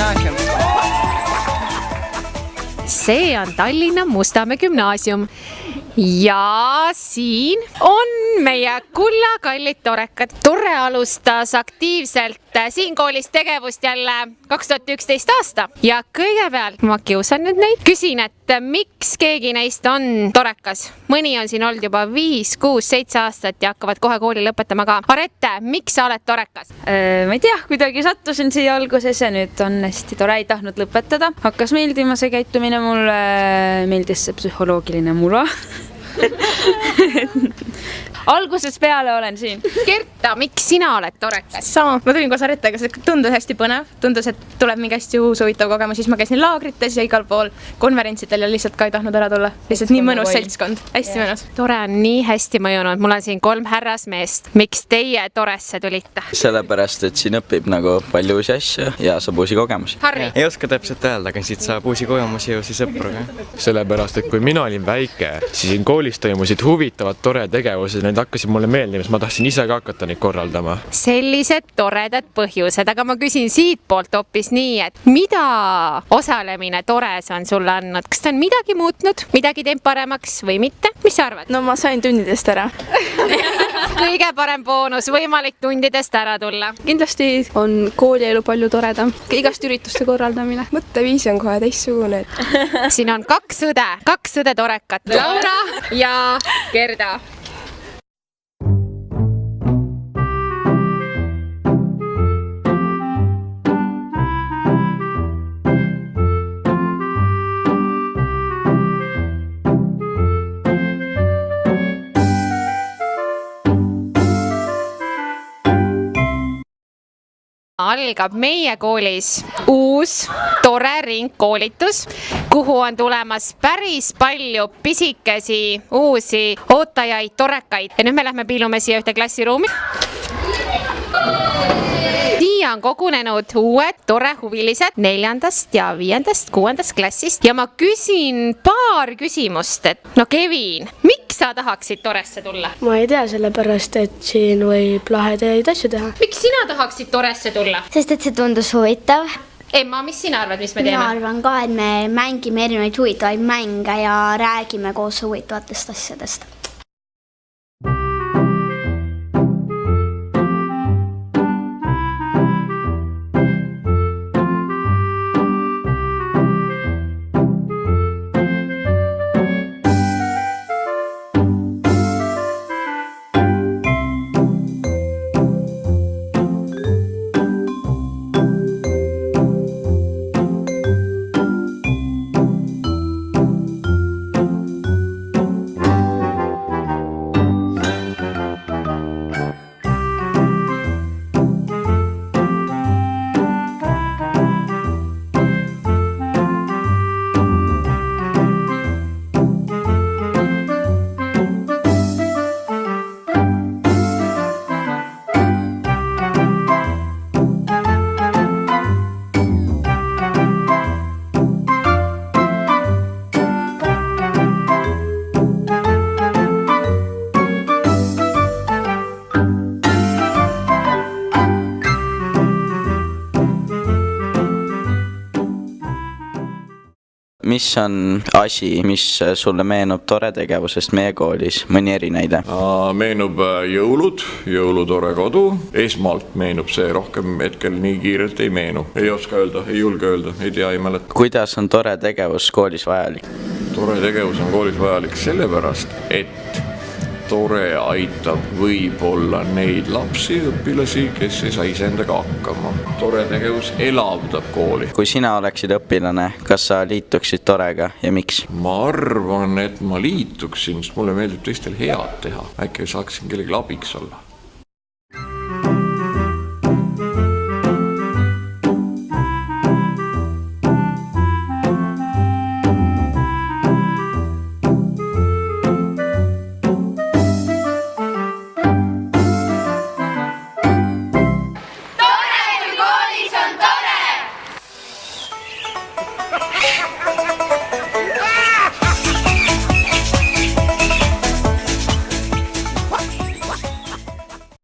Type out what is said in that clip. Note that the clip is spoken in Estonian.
Gümnaasium. See on Tallinna Mustamäe gümnaasium ja siin on meie kullakallid torekad. Tore alustas aktiivselt siin koolis tegevust jälle 2011 aasta ja kõigepealt ma kiusan nüüd neid. Küsin, et miks keegi neist on torekas? Mõni on siin olnud juba 5, 6, 7 aastat ja hakkavad kohe kooli lõpetama ka. Arette, miks sa oled torekas? Ma ei tea, kuidagi sattusin siia alguses ja nüüd on hästi tore, ei tahtnud lõpetada. Hakkas meeldima see käitumine, mulle meeldis see psühholoogiline mula. Algusest peale olen siin. Kerta, miks sina oled torekas? Sama, ma tulin koos Aretega, see tundus hästi põnev, tundus, et tuleb mingi hästi uus huvitav kogemus, siis ma käisin laagrites ja igal pool konverentsidel ja lihtsalt ka ei tahtnud ära tulla. Lihtsalt nii mõnus seltskond, hästi mõnus. Tore on nii hästi mõjunud, mul on siin 3 härrasmeest. Miks teie Toresse tulite? Sellepärast, et siin õpib nagu palju uusi asju ja saab uusi kogemusi. Harri? Ei oska täpselt öelda, aga siit saab uusi kogemusi ja uusi sõpru. Sellepärast, et kui mina olin väike, siis siin koolis toimusid huvitavad tore tegevused, need hakkasid mulle meeldima, ma tahtsin ise ka hakata neid korraldama. Sellised toredad põhjused, aga ma küsin siit poolt hoopis nii, et mida osalemine Tores on sulle andnud? Kas ta on midagi muutnud, midagi teeb paremaks või mitte? Mis sa arvad? No ma sain tundidest ära. Kõige parem boonus, võimalik tundidest ära tulla. Kindlasti on koolielu palju toredam, igast ürituste korraldamine. Mõtteviis on kohe teistsugune. Siin on 2 õde torekat. Laura ja Gerda. Algab meie koolis uus tore ringkoolitus, kuhu on tulemas päris palju pisikesi uusi ootajaid, torekaid. Ja nüüd me lähme piilume siia ühte klassiruumi. Siia on kogunenud uued tore huvilised 4. ja 5., 6. klassist ja ma küsin paar küsimust, et no Kevin, miks sa tahaksid Toresse tulla? Ma ei tea, sellepärast, et siin võib lahedaid asju teha. Miks sina tahaksid Toresse tulla? Sest et see tundus huvitav. Emma, mis sina arvad, mis me teeme? Ma arvan ka, et me mängime erinevaid huvitavaid mänge ja räägime koos huvitavatest asjadest. Mis on asi, mis sulle meenub tore tegevusest meie koolis? Mõni erinäide? Meenub jõulud, jõulutore kodu. Esmalt meenub see, rohkem hetkel nii kiirelt ei meenu. Ei oska öelda, ei julge öelda, ei tea, ei mäleta. Kuidas on tore tegevus koolis vajalik? Tore tegevus on koolis vajalik sellepärast, et tore aitab võib-olla neid lapsi, õpilasi, kes ei saa iseendaga hakkama. Tore tegevus elavdab kooli. Kui sina oleksid õpilane, kas sa liituksid Torega ja miks? Ma arvan, et ma liituksin, sest mulle meeldib teistel head teha. Äkki saaksin kellegi abiks olla.